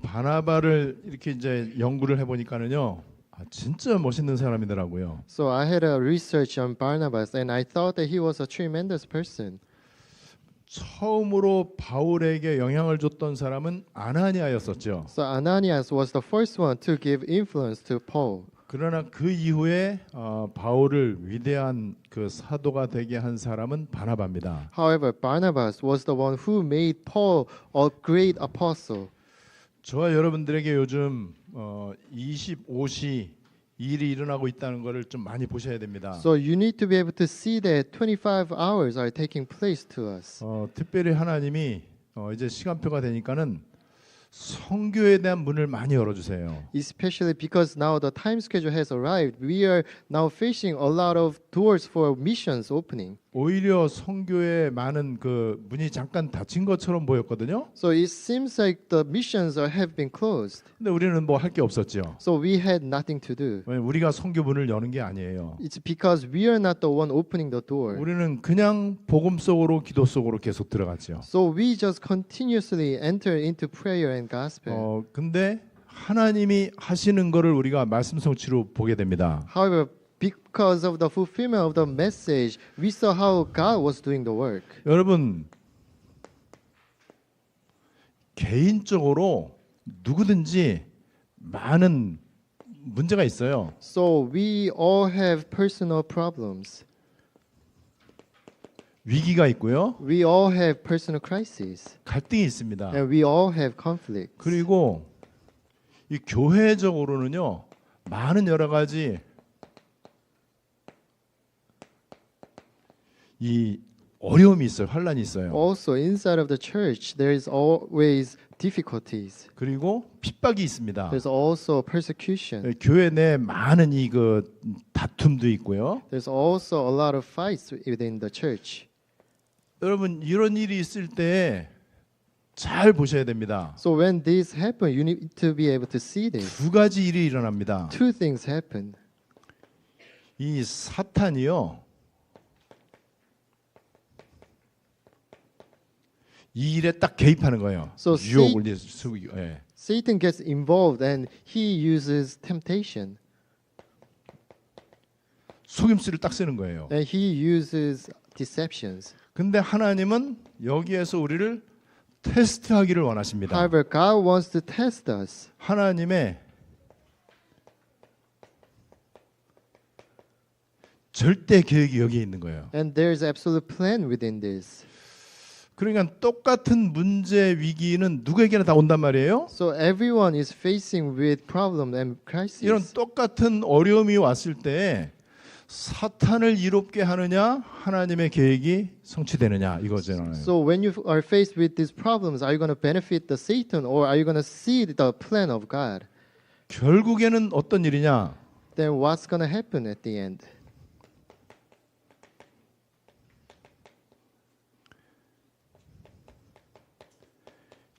바나바를 이렇게 이제 연구를 해보니까는요, 진짜 멋있는 사람이더라고요. So I had a research on Barnabas, and I thought that he was a tremendous person. 처음으로 바울에게 영향을 줬던 사람은 아나니아였었죠. So Ananias was the first one to give influence to Paul. 그러나 그 이후에 바울을 위대한 그 사도가 되게 한 사람은 바나바입니다. However, Barnabas was the one who made Paul a great apostle. 저와 여러분들에게 요즘 25시 일이 일어나고 있다는 것을 좀 많이 보셔야 됩니다. So you need to be able to see that 25 hours are taking place to us. 특별히 하나님이 이제 시간표가 되니까는 선교에 대한 문을 많이 열어주세요. Especially because now the time schedule has arrived, we are now facing a lot of doors for missions opening. 오히려 선교에 많은 그 문이 잠깐 닫힌 것처럼 보였거든요. So it seems like the missions have been closed. 근데 우리는 뭐 할 게 없었죠. So we had nothing to do. 왜냐면 우리가 선교 문을 여는 게 아니에요. It's because we are not the one opening the door. 우리는 그냥 복음 속으로 기도 속으로 계속 들어갔죠. So we just continuously enter into prayer and gospel. 근데 하나님이 하시는 거를 우리가 말씀 성취로 보게 됩니다. However, because of the fulfillment of the message, we saw how God was doing the work. 여러분 개인적으로 누구든지 많은 문제가 있어요. So we all have personal problems. 위기가 있고요. We all have personal crises. 갈등이 있습니다. And we all have conflicts. 그리고 이 교회적으로는요. 많은 여러 가지 이 어려움이 있어요. 환란이 있어요. Also, inside of the church, there is always difficulties. 그리고 핍박이 있습니다. There's also persecution. 교회 내 많은 이 그 다툼도 있고요. There's also a lot of fights within the church. 여러분 이런 일이 있을 때 잘 보셔야 됩니다. So when this happens, you need to be able to see this. 두 가지 일이 일어납니다. Two things happen. 이 사탄이요. 이 일에 딱 개입하는 거예요. So 유혹을 이제 수기. 예. Satan gets involved and he uses temptation. 속임수를 딱 쓰는 거예요. And he uses deceptions. 근데 하나님은 여기에서 우리를 테스트하기를 원하십니다. However, God wants to test us. 하나님의 절대 계획이 여기에 있는 거예요. And there's absolute plan within this. 그러니까 똑같은 문제 위기는 누구에게나 다 온단 말이에요. So everyone is facing with problem and crisis. 이런 똑같은 어려움이 왔을 때 사탄을 이롭게 하느냐 하나님의 계획이 성취되느냐 이거잖아요. So when you are faced with these problems, are you going to benefit the Satan or are you going to see the plan of God? 결국에는 어떤 일이냐? Then what's going to happen at the end?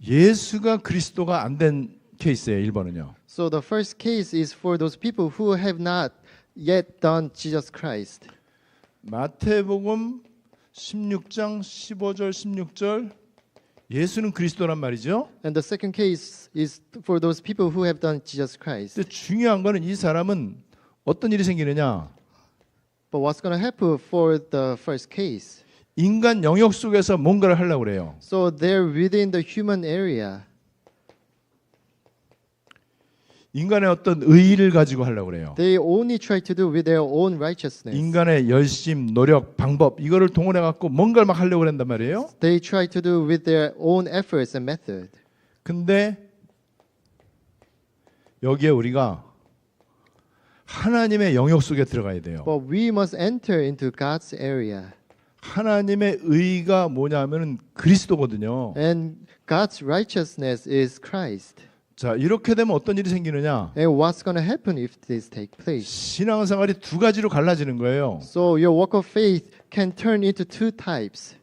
예수가 그리스도가 안 된 케이스예요. 1번은요. So the first case is for those people who have not yet done Jesus Christ. 마태복음 16장 15절 16절 예수는 그리스도란 말이죠. And the second case is for those people who have done Jesus Christ. 근데 중요한 거는 이 사람은 어떤 일이 생기느냐? But what's going to happen for the first case? 인간 영역 속에서 뭔가를 하려고 그래요. So they're within the human area. 인간의 어떤 의의를 가지고 하려고 그래요. They only try to do with their own righteousness. 인간의 열심, 노력, 방법 이거를 동원해 갖고 뭔가를 막 하려고 한단 말이에요. They try to do with their own efforts and method. 근데 여기에 우리가 하나님의 영역 속에 들어가야 돼요. But we must enter into God's area. 하나님의 의의가 뭐냐면은 그리스도거든요. And God's righteousness is Christ. 자, 이렇게 되면 어떤 일이 생기느냐? And what's going to happen if this take place? 신앙생활이 두 가지로 갈라지는 거예요. So your walk of faith can turn into two types.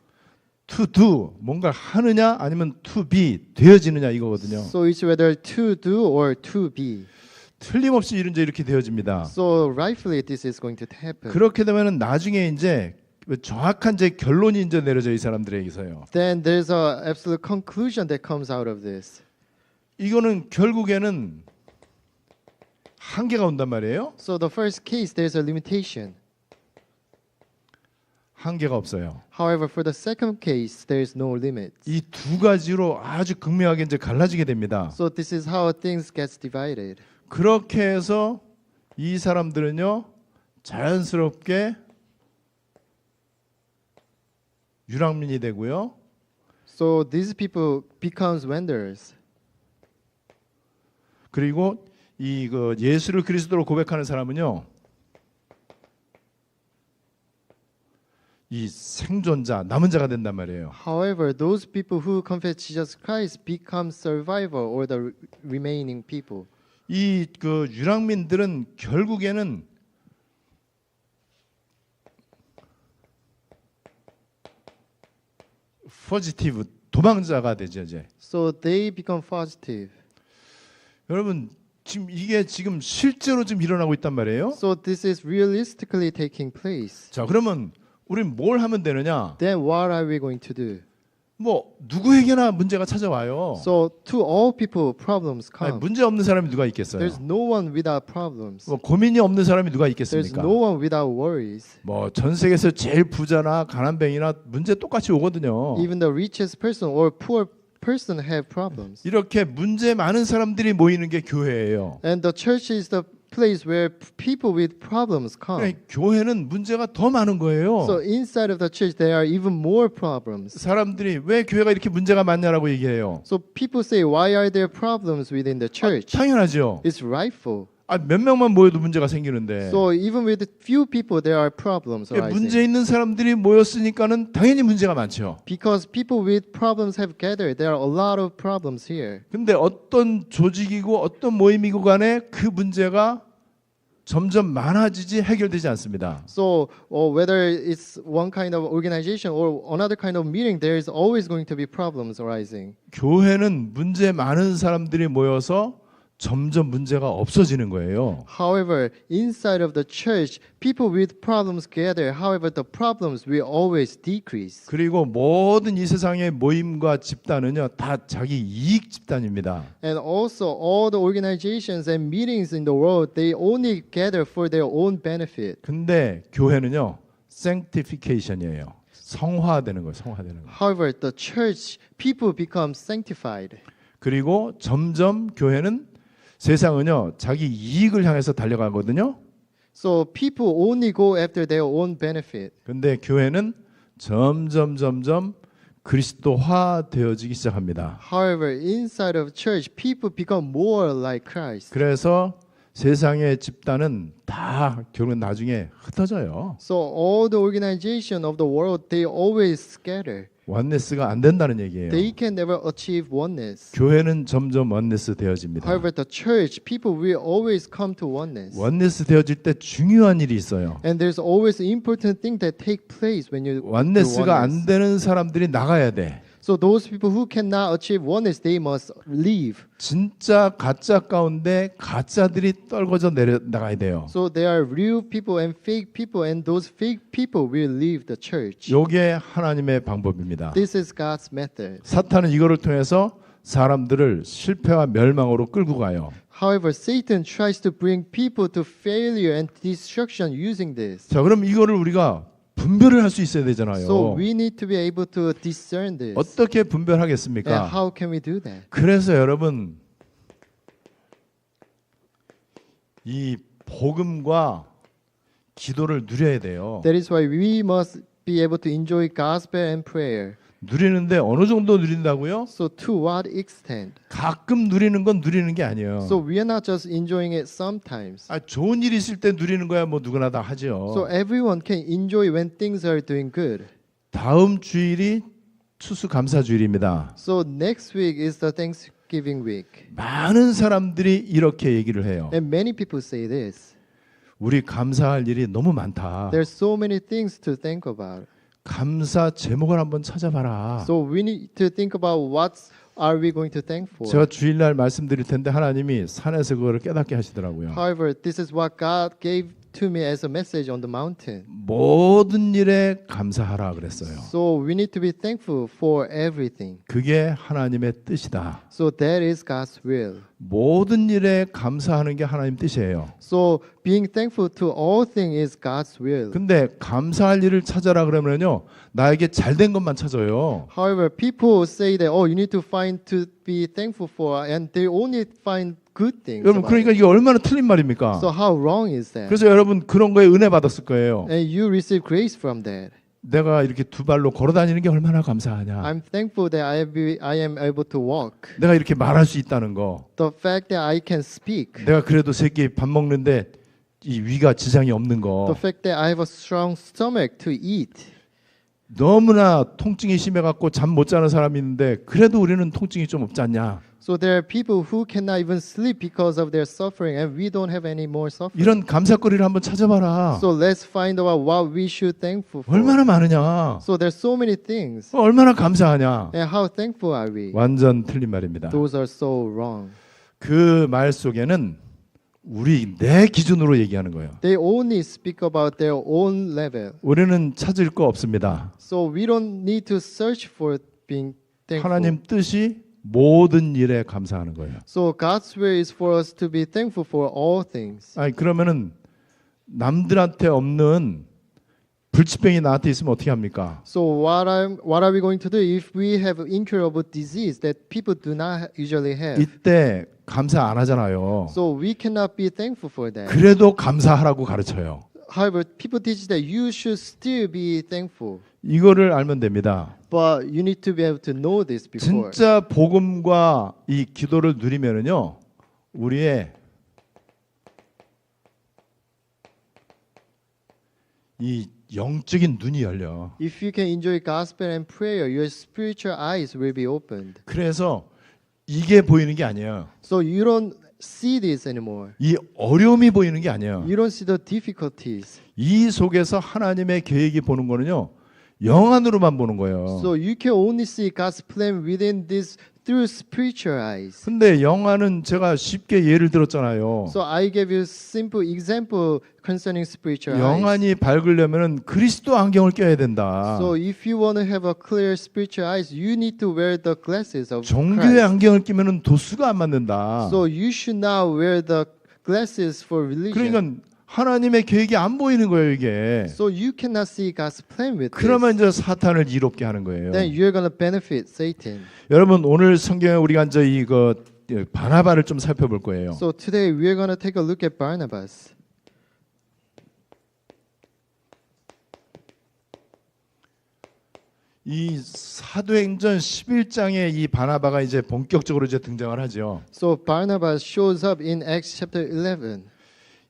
To do 뭔가 하느냐 아니면 to be 되어지느냐 이거거든요. So it's whether to do or to be. 틀림없이 이제 이렇게 되어집니다. So rightfully this is going to happen. 그렇게 되면은 나중에 이제 정확한 이제 결론이 이제 내려져 이 사람들에게서요. Then there's a absolute conclusion that comes out of this. 이거는 결국에는 한계가 온단 말이에요. So the first case, there's a limitation. 한계가 없어요. However, for the second case, there's no limit. 이 두 가지로 아주 극명하게 이제 갈라지게 됩니다. So this is how things gets divided. 그렇게 해서 이 사람들은요 자연스럽게 유랑민이 되고요. So these people becomes vendors. 그리고 이 그 예수를 그리스도로 고백하는 사람은요 이 생존자 남은 자가 된단 말이에요. However, those people who confess Jesus Christ become survivor or the remaining people. 이 그 유랑민들은 결국에는 포지티브 도망자가 되죠 이제. So they become fugitive. 여러분 지금 이게 지금 실제로 지금 일어나고 있단 말이에요. So this is realistically taking place. 자 그러면 우린 뭘 하면 되느냐? Then what are we going to do? 뭐 누구에게나 문제가 찾아와요. So to all people, problems 아니, come. 문제 없는 사람이 누가 있겠어요? There's no one without problems. 뭐 고민이 없는 사람이 누가 There's 있겠습니까? no one without worries. 뭐 전 세계에서 제일 부자나 가난뱅이나 문제 똑같이 오거든요. Even the richest person or poor person have problems. 이렇게 문제 많은 사람들이 모이는 게 교회예요. And the church is the place where people with problems come. 그러니까 교회는 문제가 더 많은 거예요. So inside of the church there are even more problems. 사람들이 왜 교회가 이렇게 문제가 많냐라고 얘기해요. So people say, why are there problems within the church? 당연하죠. It's rightful. 몇 명만 모여도 문제가 생기는데 So even with few people there are problems 문제 arising. 있는 사람들이 모였으니까는 당연히 문제가 많죠. Because people with problems have gathered, there are a lot of problems here. 근데 어떤 조직이고 어떤 모임이고 간에 그 문제가 점점 많아지지 해결되지 않습니다. So whether it's one kind of organization or another kind of meeting, there is always going to be problems arising. 교회는 문제 많은 사람들이 모여서 점점 문제가 없어지는 거예요. However, inside of the church, people with problems gather. However, the problems will always decrease. 그리고 모든 이 세상의 모임과 집단은요 다 자기 이익 집단입니다. And also, all the organizations and meetings in the world, they only gather for their own benefit. 근데 교회는요 sanctification이에요. 성화되는 거예요. 성화되는 거. However, the church, people become sanctified. 그리고 점점 교회는 세상은요 자기 이익을 향해서 달려가거든요. So people only go after their own benefit. 근데 교회는 점점 그리스도화 되어지기 시작합니다. However, inside of church, people become more like Christ. 그래서 세상의 집단은 다 결국 나중에 흩어져요. So all the organization of the world, they always scatter. 원네스가 안 된다는 얘기예요. They can never achieve oneness. 교회는 점점 원네스 되어집니다. However, the church, people will always come to oneness. 원네스 되어질 때 중요한 일이 있어요. And there's always important thing that take place when you do 원네스가 안 oneness. 되는 사람들이 나가야 돼. So those people who cannot achieve oneness, they must leave. 진짜 가짜 가운데 가짜들이 떨궈져 내려 나가야 돼요. So there are real people and fake people, and those fake people will leave the church. 요게 하나님의 방법입니다. This is God's method. 사탄은 이거를 통해서 사람들을 실패와 멸망으로 끌고 가요. However, Satan tries to bring people to failure and destruction using this. 자, 그럼 이거를 우리가 분별을 할 수 있어야 되잖아요. So we need to be able to discern this. 어떻게 And 분별하겠습니까? how can we do that? 그래서 여러분 이 복음과 기도를 누려야 돼요. That is why we must be able to enjoy gospel and prayer. 누리는데 어느 정도 누린다고요? So to what extent? 가끔 누리는 건 누리는 게 아니에요. So we are not just enjoying it sometimes. 좋은 일이 있을 때 누리는 거야 뭐 누구나 다 하죠. So everyone can enjoy when things are doing good. 다음 주일이 추수감사주일입니다. So next week is the Thanksgiving week. 많은 사람들이 이렇게 얘기를 해요. And many people say this. 우리 감사할 일이 너무 많다. There's so many things to think about. 감사 제목을 한번 찾아봐라. So we need to think about what are we going to thank for. 제가 주일날 말씀드릴 텐데 하나님이 산에서 그거를 깨닫게 하시더라고요. However, this is what God gave to me as a message on the mountain. 모든 일에 감사하라 그랬어요. So we need to be thankful for everything. 그게 하나님의 뜻이다. So that is God's will. 모든 일에 감사하는 게 하나님 뜻이에요. So being thankful to all things is God's will. 근데 감사할 일을 찾아라 그러면요, 나에게 잘된 것만 찾아요. However, people say that you need to find to be thankful for, and they only find good things. 여러분, about 그러니까 it. 이게 얼마나 틀린 말입니까? So how wrong is that? 그래서 여러분 그런 거에 은혜 받았을 거예요. And you receive grace from that. 내가 이렇게 두 발로 걸어 다니는 게 얼마나 감사하냐. I'm thankful that I am able to walk. 내가 이렇게 말할 수 있다는 거. The fact that I can speak. 내가 그래도 세 끼 밥 먹는데 이 위가 지장이 없는 거. The fact that I have a strong stomach to eat. 너무나 통증이 심해갖고 잠 못 자는 사람이 있는데 그래도 우리는 통증이 좀 없지 않냐. So there are people who cannot even sleep because of their suffering, and we don't have any more suffering. 이런 감사거리를 한번 찾아봐라. So let's find out what we should thankful for. 얼마나 많으냐. So there's so many things, 얼마나 감사하냐. and how thankful are we? 완전 틀린 말입니다. Those are so wrong. 그 말 속에는 내 기준으로 얘기하는 거예요. They only speak about their own level. 우리는 찾을 거 없습니다. So we don't need to search for being thankful. 하나님 뜻이 모든 일에 감사하는 거예요. So God's will is for us to be thankful for all things. 아니 그러면은 남들한테 없는 불치병이 나한테 있으면 어떻게 합니까? So what are we going to do if we have incurable disease that people do not usually have? 이때 감사 안 하잖아요. So we cannot be thankful for that. 그래도 감사하라고 가르쳐요. However, people teach that you should still be thankful. 이거를 알면 됩니다. But you need to be able to know this before. 진짜 복음과 이 기도를 누리면은요, 우리의 이 영적인 눈이 열려. If you can enjoy gospel and prayer, your spiritual eyes will be opened. 그래서 이게 보이는 게 아니에요. So you don't see this anymore. 이 어려움이 보이는 게 아니에요. You don't see the difficulties. 이 속에서 하나님의 계획이 보는 거는요, 영안으로만 보는 거예요. So you can only see God's plan within this through spiritual eyes. 근데 영안은 제가 쉽게 예를 들었잖아요. So I gave you simple example concerning spiritual eyes. 영안이 밝으려면은 그리스도 안경을 껴야 된다. So if you want to have a clear spiritual eyes, you need to wear the glasses of 종교의 Christ. 안경을 끼면은 도수가 안 맞는다. So you should not wear the glasses for religion. 그러니까 하나님의 계획이 안 보이는 거예요, 이게. So you cannot see God's plan with 그러면 this. 이제 사탄을 이롭게 하는 거예요. Then you're gonna benefit Satan. 여러분 오늘 성경에 우리가 이제 이거 바나바를 좀 살펴볼 거예요. So today we're gonna take a look at Barnabas. 이 사도행전 11장에 이 바나바가 이제 본격적으로 이제 등장을 하죠. So Barnabas shows up in Acts chapter 11.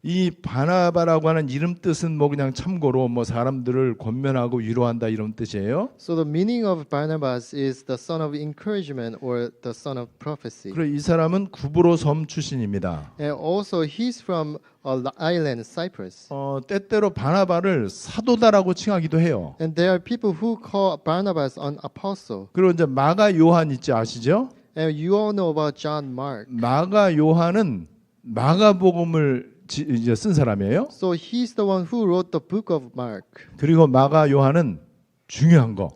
이 바나바라고 하는 이름 뜻은 뭐 그냥 참고로 뭐 사람들을 권면하고 위로한다 이런 뜻이에요. So the meaning of Barnabas is the son of encouragement or the son of prophecy. 그리고 이 사람은 구브로 섬 출신입니다. And also he's from an island, Cyprus. 때때로 바나바를 사도다라고 칭하기도 해요. And there are people who call Barnabas an apostle. 그리고 이제 마가 요한 있지 아시죠? And you all know about John Mark. 마가 요한은 마가복음을 이제 쓴 사람이에요. So he's the one who wrote the book of Mark. 그리고 마가 요한은 중요한 거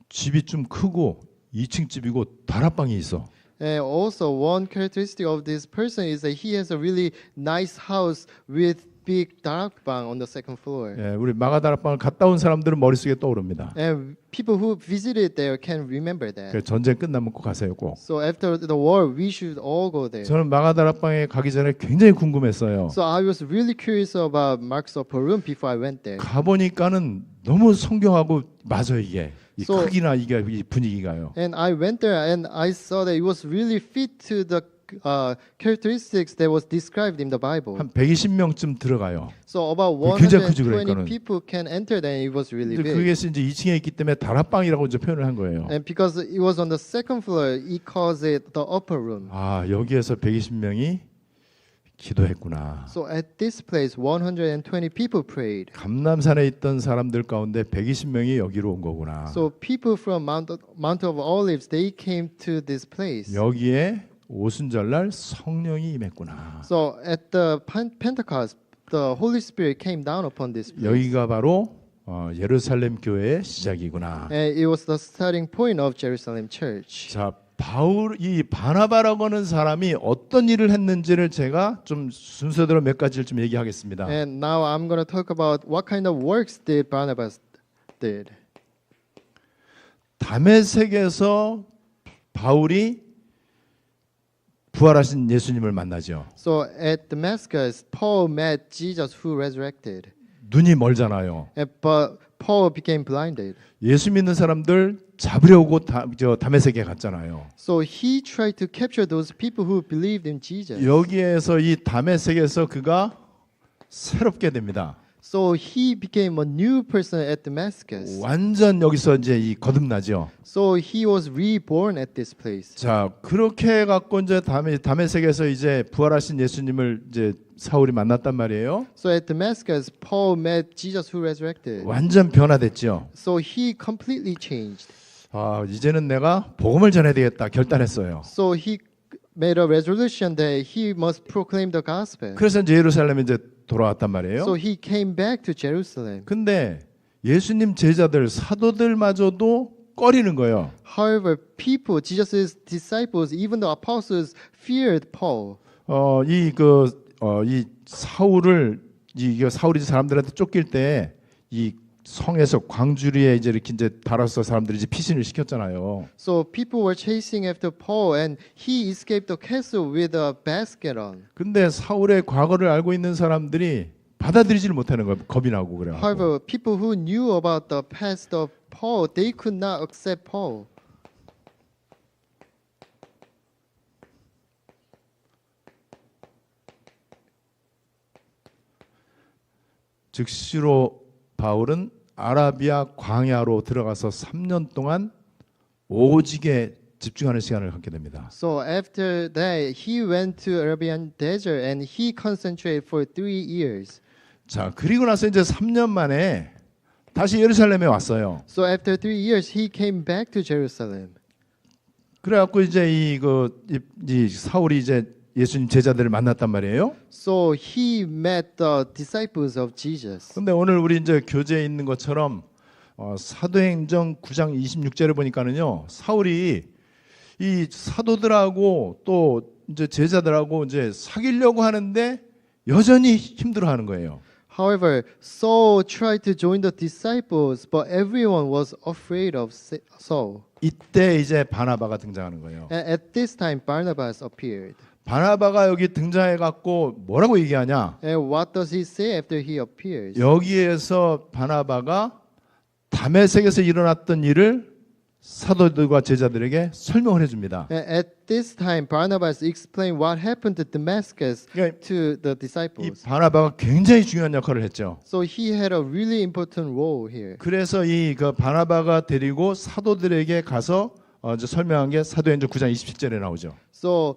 집이 좀 크고 2층 집이고 다락방이 있어. And also one characteristic of this person is that he has a really nice house with big darakbang on the second floor. 예, 우리 마가 다락방을 갔다 온 사람들은 머릿속에 떠오릅니다. And people who visited there can remember that. 그 전쟁 끝나면 꼭 가세요, 꼭. So after the war, we should all go there. 저는 마가 다락방에 가기 전에 굉장히 궁금했어요. So I was really curious about Mark's upper room before I went there. 가 보니까는 너무 성경하고 맞아요, 이게. 이 So- 크기나 이게 이 분위기가요. And I went there and I saw that it was really fit to the characteristics that was described in the Bible. 한 120명쯤 들어가요. So about 굉장히 크죠, 120 그러니까는. people can enter there. And it was really 근데 big. 그게 이제 2층에 있기 때문에 다락방이라고 이제 표현을 한 거예요. And because it was on the second floor, he calls it the upper room. 아, 여기에서 120명이 기도했구나. So at this place, 120 people prayed. 감람산에 있던 사람들 가운데 120명이 여기로 온 거구나. So people from Mount of Olives, they came to this place. 여기에 오순절날 성령이 임했구나. So at the Pentecost the Holy Spirit came down upon this place. 여기가 바로 예루살렘 교회의 시작이구나. And it was the starting point of Jerusalem church. 자, 이 바나바라고 하는 사람이 어떤 일을 했는지를 제가 좀 순서대로 몇 가지를 좀 얘기하겠습니다. And now I'm going to talk about what kind of works did Barnabas did. 다메섹에서 바울이 부활하신 예수님을 만나죠. So at Damascus, Paul met Jesus who resurrected. 눈이 멀잖아요. But Paul became blinded. 예수 믿는 사람들 잡으려고 다메섹에 갔잖아요. So he tried to capture those people who believed in Jesus. 여기에서 이 다메섹에서 그가 새롭게 됩니다. So he became a new person at Damascus. 완전 여기서 이제 이 거듭나죠. So he was reborn at this place. 자, 그렇게 해 갖고 이제 다메섹에서 이제 부활하신 예수님을 이제 사울이 만났단 말이에요. So at Damascus, Paul met Jesus who resurrected. 완전 변화됐죠. So he completely changed. 아, 이제는 내가 복음을 전해야 되겠다 결단했어요. So he made a resolution that he must proclaim the gospel. 그래서 이제 예루살렘에 이제 돌아왔단 말이에요. So he came back to Jerusalem. 근데 예수님 제자들 사도들마저도 꺼리는 거예요. However, people, Jesus' disciples, even the apostles, feared Paul. 이 사울을 사울이 사람들한테 쫓길 때 이 성에서 광주리에 이제 이렇게 이제 달아서 사람들이 이제 피신을 시켰잖아요. So people were chasing after Paul, and he escaped the castle with a basket on. 근데 사울의 과거를 알고 있는 사람들이 받아들이지를 못하는 거예요. 겁이 나고 그래요. However, people who knew about the past of Paul, they could not accept Paul. 즉시로 바울은 아라비아 광야로 들어가서 3년 동안 오직에 집중하는 시간을 갖게 됩니다. So after that, he went to Arabian desert and he concentrated for 3 years. 자, 그리고 나서 이제 3년 만에 다시 예루살렘에 왔어요. So after 3 years, he came back to Jerusalem. 그래갖고 이제 이 사울이 이제 예수님 제자들을 만났단 말이에요. So he met the disciples of Jesus. 근데 오늘 우리 이제 교재에 있는 것처럼 사도행전 9장 26절을 보니까는요, 사울이 이 사도들하고 또 이제 제자들하고 이제 사귀려고 하는데 여전히 힘들어하는 거예요. However, Saul tried to join the disciples, but everyone was afraid of Saul. 이때 이제 바나바가 등장하는 거예요. And at this time, Barnabas appeared. 바나바가 여기 등장해 갖고 뭐라고 얘기하냐? And what does he say after he appears? 여기에서 바나바가 다메섹에서 일어났던 일을 사도들과 제자들에게 설명을 해줍니다. And at this time, Barnabas explained what happened to Damascus 그러니까 to the 이 disciples. 바나바가 굉장히 중요한 역할을 했죠. So he had a really important role here. 그래서 그 바나바가 데리고 사도들에게 가서 이제 설명한 게 사도행전 9장 27절에 나오죠. So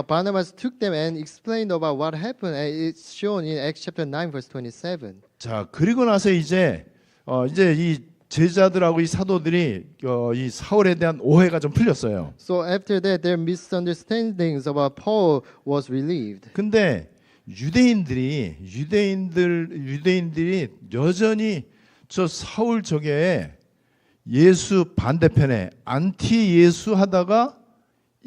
Barnabas took them and explained about what happened, and it's shown in Acts chapter 9, verse 27. 자, 그리고 나서 이제 이 제자들하고 이 사도들이 이 사울에 대한 오해가 좀 풀렸어요. So after that, their misunderstandings about Paul was relieved. 근데 유대인들이 여전히 저 사울 쪽에 예수 반대편에 안티 예수 하다가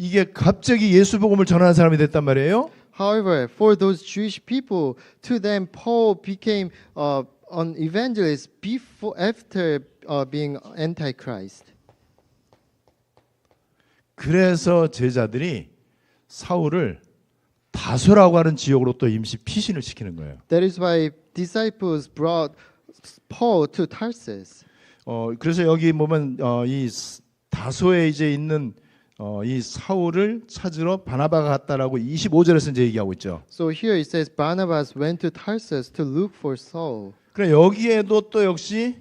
이게 갑자기 예수 복음을 전하는 사람이 됐단 말이에요. However, for those Jewish people, to them Paul became an evangelist after being antichrist. 그래서 제자들이 사울을 다소라고 하는 지역으로 또 임시 피신을 시키는 거예요. That is why disciples brought Paul to Tarsus. 그래서 여기 보면 이 다소에 이제 있는 이 사울을 찾으러 바나바가 갔다라고 25절에서 이제 얘기하고 있죠. So here it says Barnabas went to Tarsus to look for Saul. 그래 여기에도 또 역시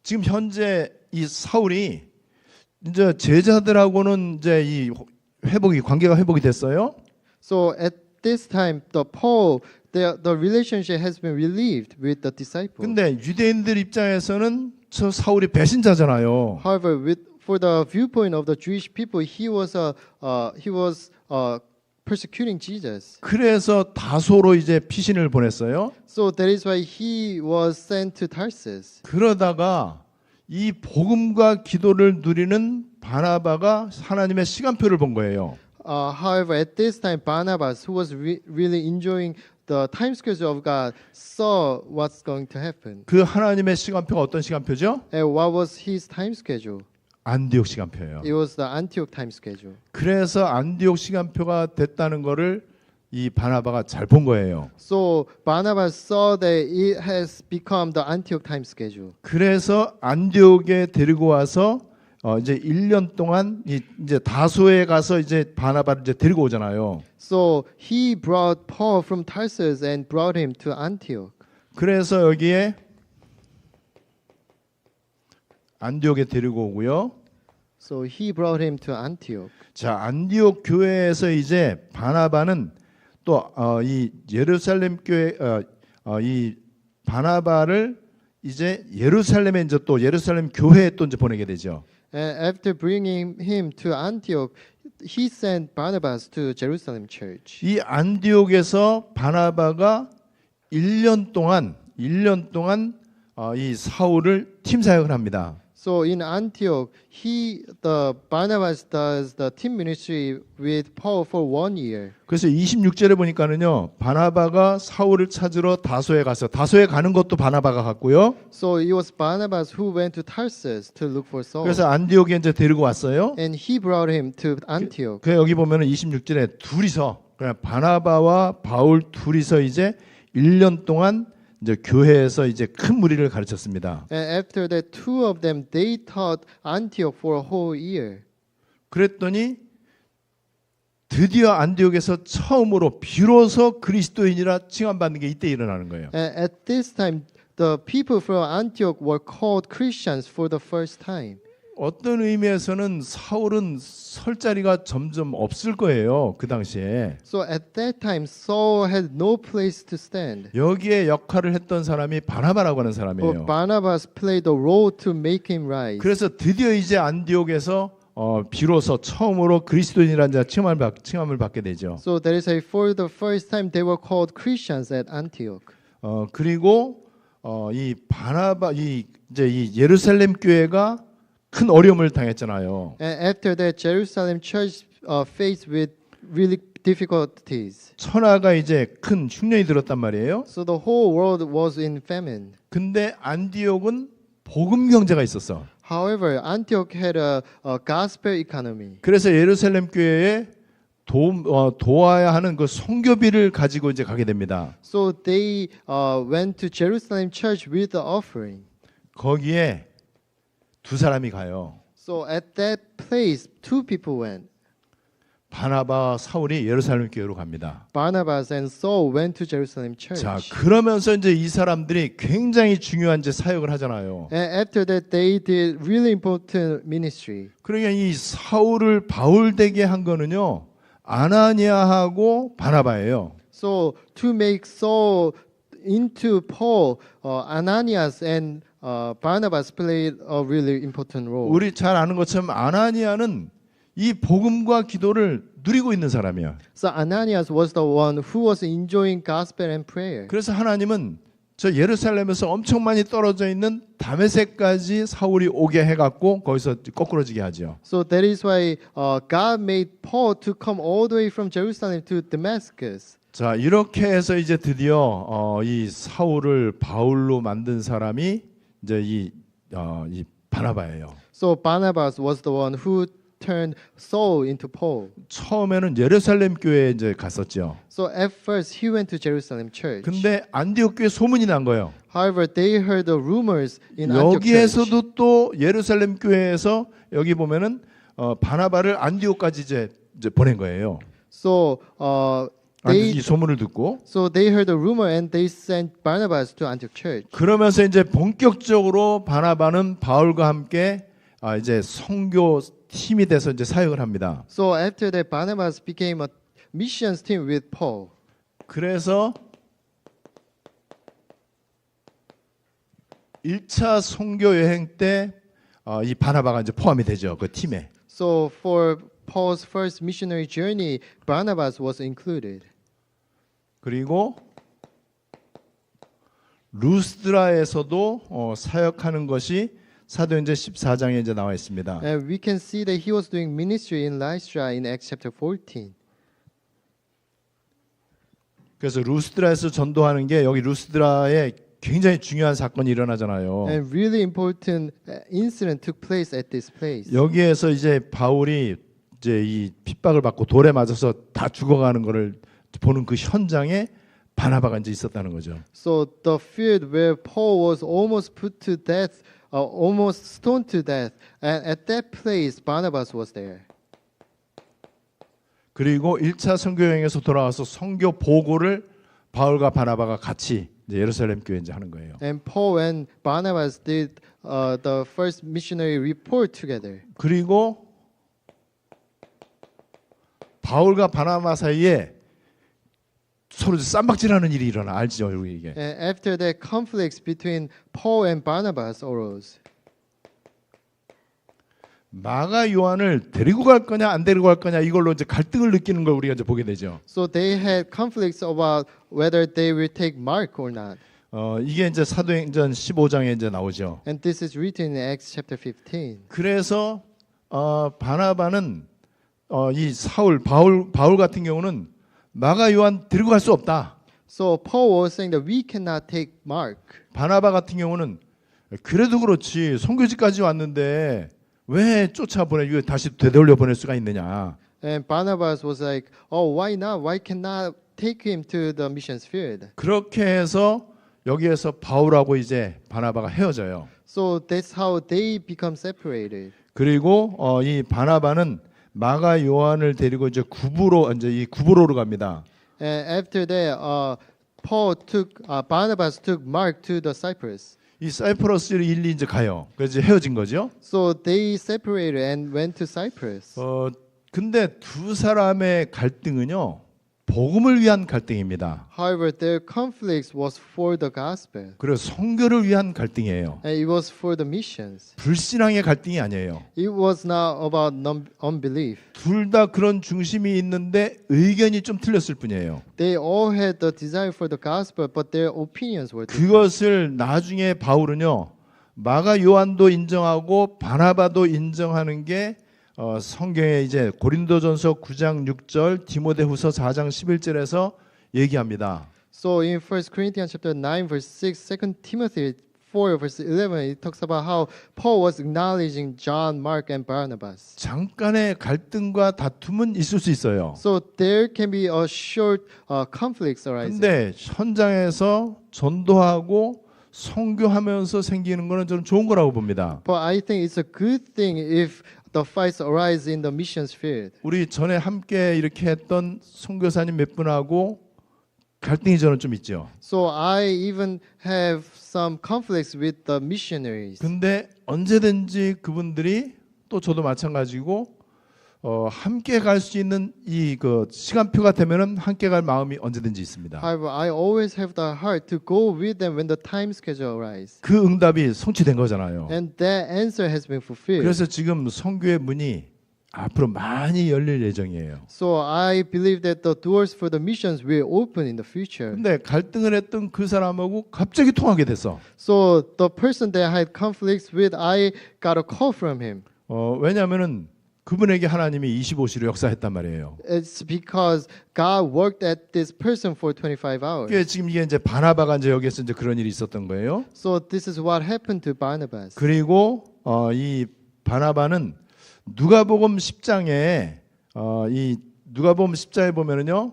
지금 현재 이 사울이 이제 제자들하고는 이제 이 관계가 회복이 됐어요. So at this time, the relationship has been relieved with the disciples. 근데 유대인들 입장에서는 저 사울이 배신자잖아요. However, for the viewpoint of the Jewish people, he was persecuting Jesus. 그래서 다소로 이제 피신을 보냈어요. So that is why he was sent to Tarsus. 그러다가 이 복음과 기도를 누리는 바나바가 하나님의 시간표를 본 거예요. However, at this time, Barnabas, who was really enjoying the time schedule of God, saw what's going to happen. 그 하나님의 시간표가 어떤 시간표죠? And what was his time schedule? 안디옥 시간표예요. It was the Antioch time schedule. 그래서 안디옥 시간표가 됐다는 거를 이 바나바가 잘 본 거예요. So Barnabas saw that it has become the Antioch time schedule. 그래서 안디옥에 데리고 와서 이제 1년 동안 이제 다소에 가서 이제 바나바를 이제 데리고 오잖아요. So he brought Paul from Tarsus and brought him to Antioch. 그래서 여기에 안디옥에 데리고 오고요. So he brought him to Antioch. 자, 안디옥 교회에서 이제 바나바는 또 이 예루살렘 교회 이 바나바를 이제 예루살렘에 이제 또 예루살렘 교회에 또 이제 보내게 되죠. And after bringing him to Antioch, he sent Barnabas to Jerusalem church. 이 안디옥에서 바나바가 1년 동안 이 사울을 팀 사역을 합니다. So in Antioch, Barnabas does the team ministry with Paul for 1 year. 그래서 26절에 보니까는요, 바나바가 사울을 찾으러 다소에 가서 다소에 가는 것도 바나바가 갔고요. So it was Barnabas who went to Tarsus to look for Saul. 그래서 안디옥에 이제 데리고 왔어요. And he brought him to Antioch. 그 여기 보면은 26절에 둘이서 그냥 바나바와 바울 둘이서 이제 1년 동안 이제 교회에서 이제 큰 무리를 가르쳤습니다. And after that, two of them they taught Antioch for a whole year. 그랬더니 드디어 안디옥에서 처음으로 비로소 그리스도인이라 칭함받는 게 이때 일어나는 거예요. And at this time, the people from Antioch were called Christians for the first time. 어떤 의미에서는 사울은 설 자리가 점점 없을 거예요. 그 당시에. So at that time, Saul had no place to stand. 여기에 역할을 했던 사람이 바나바라고 하는 But 사람이에요. Barnabas played a role to make him rise. 그래서 드디어 이제 안디옥에서 비로소 처음으로 그리스도인이라는 칭함을 받게 되죠. So that is why for the first time they were called Christians at Antioch. 그리고 이 바나바 이제 이 예루살렘 교회가 큰 어려움을 당했잖아요. And after that, Jerusalem church faced with really difficulties. 천하가 이제 큰 흉년이 들었단 말이에요. So the whole world was in famine. 근데 안디옥은 복음 경제가 있었어. However, Antioch had a gospel economy. 그래서 예루살렘 교회에 도와야 하는 그 선교비를 가지고 이제 가게 됩니다. So they went to Jerusalem church with the offering. 거기에 두 사람이 가요. So at that place, two people went. 바나바와 사울이 예루살렘 교회로 갑니다. Barnabas and Saul went to Jerusalem church. 자, 그러면서 이제 이 사람들이 굉장히 중요한 이제 사역을 하잖아요. And after that, they did really important ministry. 그러니까 이 사울을 바울 되게 한 거는요, 아나니아하고 바나바예요. So to make Saul into Paul, Ananias and Barnabas played a really important role. 우리 잘 아는 것처럼 아나니아는 이 복음과 기도를 누리고 있는 사람이야. So Ananias was the one who was enjoying gospel and prayer. 그래서 하나님은 저 예루살렘에서 엄청 많이 떨어져 있는 다메섹까지 사울이 오게 해갖고 거기서 거꾸러지게 하죠. So that is why God made Paul to come all the way from Jerusalem to Damascus. 자, 이렇게 해서 이제 드디어 이 사울을 바울로 만든 사람이 이제 이 바나바예요. So Barnabas was the one who turned Saul into Paul. 처음에는 예루살렘 교회에 이제 갔었죠. So at first he went to Jerusalem church. 근데 안디옥 교회 소문이 난 거예요. However, they heard the rumors in Antioch church. 여기에서도 또 예루살렘 교회에서 여기 보면은 바나바를 안디옥까지 이제 보낸 거예요. So 이 소문을 듣고 they heard the rumor and they sent Barnabas to Antioch church. 그러면서 이제 본격적으로 바나바는 바울과 함께 이제 선교 팀이 돼서 이제 사역을 합니다. So after that, Barnabas became a missions team with Paul. 그래서 1차 선교 여행 때 이 바나바가 이제 포함이 되죠. 그 팀에. So for Paul's first missionary journey, Barnabas was included. 그리고 루스드라에서도 사역하는 것이 사도행전 14장에 이제 나와 있습니다. And we can see that he was doing ministry in Lystra in Acts chapter 14. 그래서 루스드라에서 전도하는 게 여기 루스드라에 굉장히 중요한 사건이 일어나잖아요. And really important incident took place at this place. 여기에서 이제 바울이 이제 이 핍박을 받고 돌에 맞아서 다 죽어가는 것을 보는 그 현장에 바나바가 이제 있었다는 거죠. So the field where Paul was almost put to death, almost stoned to death, and at that place Barnabas was there. 그리고 1차 선교 여행에서 돌아와서 선교 보고를 바울과 바나바가 같이 이제 예루살렘 교회에 이제 하는 거예요. And Paul and Barnabas did the first missionary report together. 그리고 바울과 바나바 사이에 서로 쌈박질하는 일이 일어나 알죠, 우리 이게. And after that, conflicts between Paul and Barnabas arose. 마가 요한을 데리고 갈 거냐 안 데리고 갈 거냐 이걸로 이제 갈등을 느끼는 걸 우리가 이제 보게 되죠. So they had conflicts about whether they will take Mark or not. 이게 이제 사도행전 15장에 이제 나오죠. And this is written in Acts chapter 15. 그래서 바나바는 이 사울 바울 같은 경우는 마가 요한 데리고 갈 수 없다. So Paul was saying that we cannot take Mark. 바나바 같은 경우는 그래도 그렇지 선교지까지 왔는데 왜 쫓아보내 이거 다시 되돌려 보낼 수가 있느냐. And Barnabas was like, oh, why not? Why cannot take him to the missions field? 그렇게 해서 여기에서 바울하고 이제 바나바가 헤어져요. So that's how they become separated. 그리고 이 바나바는 마가 요한을 데리고 이제 이 구브로로 갑니다. And after that, Barnabas took Mark to the Cyprus. 이 사이프러스를 일리 이제 가요. 그래서 이제 헤어진 거죠. So they separated and went to Cyprus. 근데 두 사람의 갈등은요. 복음을 위한 갈등입니다. However, their conflicts was for the gospel. 그래서 선교를 위한 갈등이에요. And it was for the missions. 불신앙의 갈등이 아니에요. It was not about unbelief. 둘 다 그런 중심이 있는데 의견이 좀 틀렸을 뿐이에요. They all had the desire for the gospel, but their opinions were different. 그것을 나중에 바울은요. 마가 요한도 인정하고 바나바도 인정하는 게 성경에 이제 고린도전서 9장 6절, 디모데후서 4장 11절에서 얘기합니다. So in 1 Corinthians chapter 9 verse 6, 2 Timothy 4 verse 11, it talks about how Paul was acknowledging John, Mark, and Barnabas. 잠깐의 갈등과 다툼은 있을 수 있어요. So there can be a short conflicts arising. 근데 현장에서 전도하고 선교하면서 생기는 거는 저는 좋은 거라고 봅니다. But I think it's a good thing if the fights arise in the missions field. 우리 전에 함께 이렇게 했던 선교사님 몇 분하고 갈등이 저는 좀 있죠. So I even have some conflicts with the missionaries. 근데 언제든지 그분들이 또 저도 마찬가지고 함께 갈 수 있는 이 그 시간표가 되면은 함께 갈 마음이 언제든지 있습니다. However, I always have the heart to go with them when the time schedule arises. 그 응답이 성취된 거잖아요. And that answer has been fulfilled. 그래서 지금 선교의 문이 앞으로 많이 열릴 예정이에요. So I believe that the doors for the missions will open in the future. 근데 갈등을 했던 그 사람하고 갑자기 통하게 됐어. So the person that I had conflicts with, I got a call from him. 왜냐하면은 그분에게 하나님이 25시로 역사했단 말이에요. It's because God worked at this person for 25 hours. 그게 지금 이게 이제 바나바가 이제 여기에서 이제 그런 일이 있었던 거예요. So this is what happened to Barnabas. 그리고 이 바나바는 누가복음 10장에 이 누가복음 10장에 보면은요.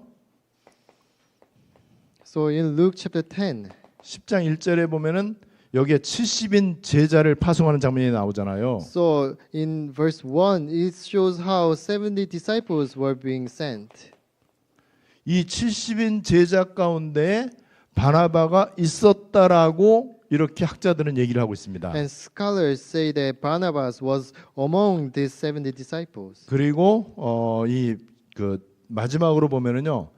So in Luke chapter 10, 10장 1절에 보면은 여기에 70인 제자를 파송하는 장면이 나오잖아요. so in verse 1, it shows how 70 disciples were being sent. 이 70인 제자 가운데 바나바가 있었다라고 이렇게 학자들은 얘기를 하고 있습니다. And scholars say that Barnabas was among these 70 disciples. 그리고 이 그 마지막으로 보면은요.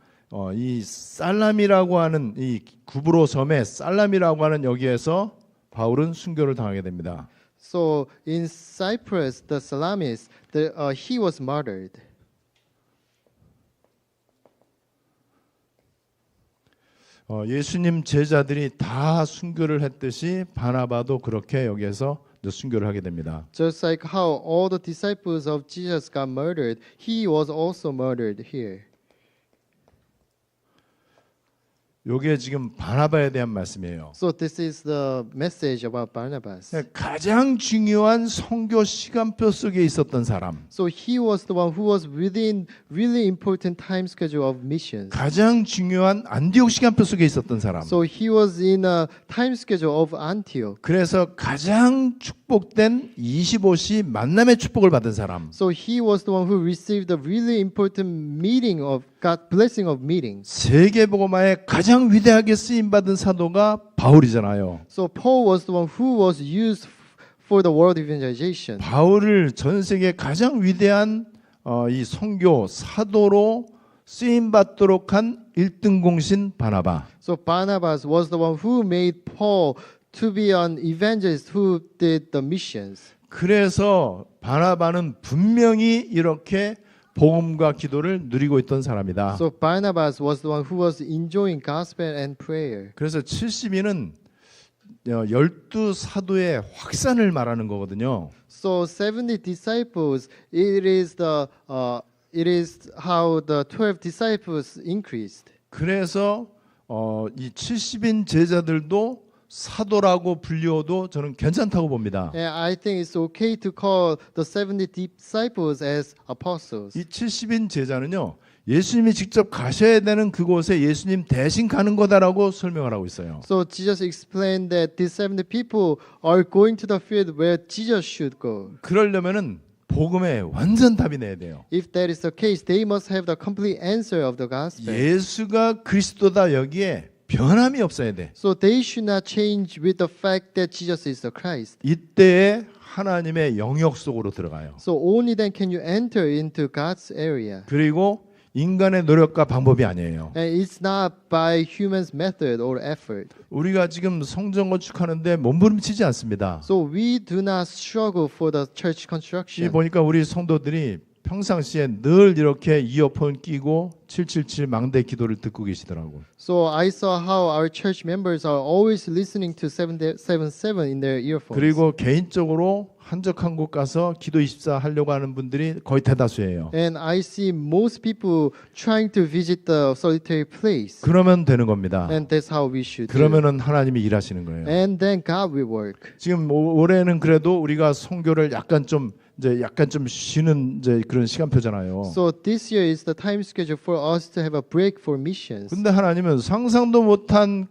이 살람이라고 하는 이 구브로 섬의 살람이라고 하는 여기에서 바울은 순교를 당하게 됩니다. So in Cyprus, the Salamis, he was martyred. 예수님 제자들이 다 순교를 했듯이 바나바도 그렇게 여기에서 이제 순교를 하게 됩니다. Just like how all the disciples of Jesus got murdered, he was also murdered here. 요게 지금 바나바에 대한 말씀이에요. So this is the message about Barnabas. 가장 중요한 선교 시간표 속에 있었던 사람, So he was the one who was within really important time schedule of missions. 가장 중요한 안디옥 시간표 속에 있었던 사람. So he was in a time schedule of Antioch. 그래서 가장 축복된 25시 만남의 축복을 받은 사람. So he was the one who received the really important meeting of God, blessing of meetings. 세계복음화에 가장 위대하게 쓰임 받은 사도가 바울이잖아요. So Paul was the one who was used for the world evangelization. 바울을 전 세계 가장 위대한 이 선교 사도로 쓰임 받도록 한 1등 공신 바나바. So Barnabas was the one who made Paul to be an evangelist who did the missions. 그래서 바나바는 분명히 이렇게 복음과 기도를 누리고 있던 사람이다. So Barnabas was the one who was enjoying gospel and prayer. 그래서 70인은 12사도의 확산을 말하는 거거든요. So 70 disciples, it is how the 12 disciples increased. 그래서 이 70인 제자들도 사도라고 불려도 저는 괜찮다고 봅니다. And I think it's okay to call the 70 disciples as apostles. 이 70인 제자는요. 예수님이 직접 가셔야 되는 그곳에 예수님 대신 가는 거다라고 설명을 하고 있어요. So Jesus explained that these 70 people are going to the field where Jesus should go. 그러려면은 복음에 완전 답이 내야 돼요. If that is the case, they must have the complete answer of the gospel. 예수가 그리스도다 여기에 변함이 없어야 돼. So they should not change with the fact that Jesus is the Christ. 이때에 하나님의 영역 속으로 들어가요. So only then can you enter into God's area. 그리고 인간의 노력과 방법이 아니에요. And it's not by human's method or effort. 우리가 지금 성전 건축하는데 몸부림치지 않습니다. So we do not struggle for the church 이 construction. 보니까 우리 성도들이 평상시에 늘 이렇게 이어폰 끼고 777 망대 기도를 듣고 계시더라고. So I saw how our church members are always listening to 777 in their earphones. 그리고 개인적으로 한적한 곳 가서 기도 24 하려고 하는 분들이 거의 대다수예요. And I see most people trying to visit the solitary place. 그러면 되는 겁니다. And that's how we should do. 그러면은 하나님이 일하시는 거예요. And then God will work. 지금 올해는 그래도 우리가 선교를 약간 좀 쉬는 이제 그런 시간표잖아요. So this year is the time schedule for us to have a break for missions. 근데 하나님은 상상도 못한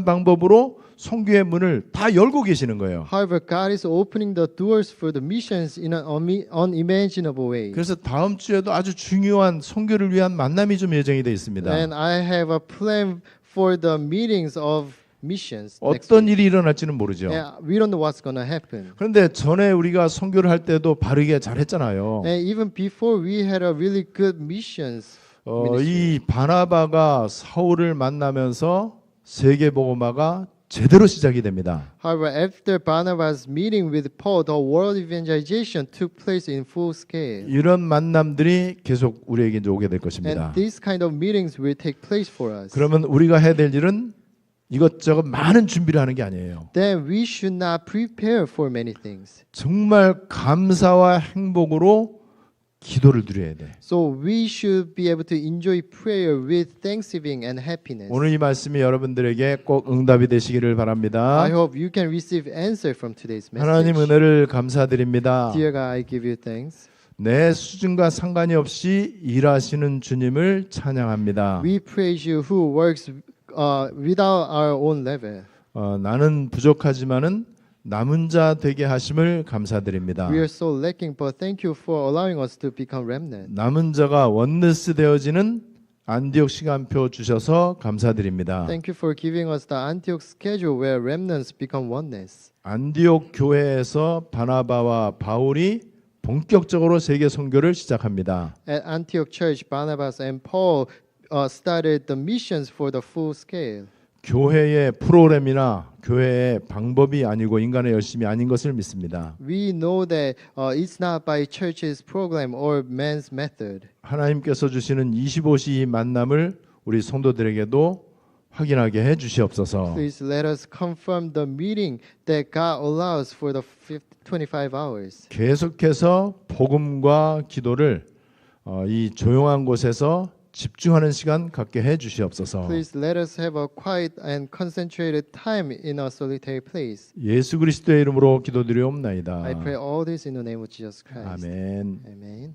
방법으로 선교의 문을 다 열고 계시는 거예요. However, God is opening the doors for the missions in an unimaginable way. 그래서 다음 주에도 아주 중요한 선교를 위한 만남이 좀 예정이 되어 있습니다. And I have a plan for the meetings of missions. next 어떤 week. 일이 일어날지는 모르죠. And we don't know what's going to happen. 그런데 전에 우리가 선교를 할 때도 바르게 잘했잖아요. And even before we had a really good missions. 이 바나바가 사울을 만나면서 세계복음화가 제대로 시작이 됩니다. However, after Barnabas' meeting with Paul, the world evangelization took place in full scale. 이런 만남들이 계속 우리에게 이제 오게 될 것입니다. And these kind of meetings will take place for us. 그러면 우리가 해야 될 일은 이것저것 많은 준비를 하는 게 아니에요. Then we should not prepare for many things. 정말 감사와 행복으로 기도를 드려야 돼. So we should be able to enjoy prayer with thanksgiving and happiness. 오늘 이 말씀이 여러분들에게 꼭 응답이 되시기를 바랍니다. I hope you can receive answer from today's 하나님 message. 은혜를 감사드립니다. Dear God, I give you thanks. 내 수준과 상관이 없이 일하시는 주님을 찬양합니다. We praise you who works without our own level. 나는 부족하지만은 남은 자 되게 하심을 감사드립니다. We are so lacking, but thank you for allowing us to become remnant. 남은 자가 원네스 되어지는 안디옥 시간표 주셔서 감사드립니다. Thank you for giving us the Antioch schedule where remnants become oneness. 안디옥 교회에서 바나바와 바울이 본격적으로 세계 선교를 시작합니다. At Antioch Church, Barnabas and Paul started the missions for the full scale. 교회의 프로그램이나 교회의 방법이 아니고 인간의 열심이 아닌 것을 믿습니다. We know that it's not by church's program or man's method. 하나님께서 주시는 25시 만남을 우리 성도들에게도 확인하게 해 주시옵소서. Please let us confirm the meeting that God allows for the 25 hours. 계속해서 복음과 기도를 이 조용한 곳에서 집중하는 시간 갖게 해 주시옵소서. Please let us have a quiet and concentrated time in a solitary place. 예수 그리스도의 이름으로 기도드리옵나이다. I pray all this in the name of Jesus Christ. 아멘. Amen.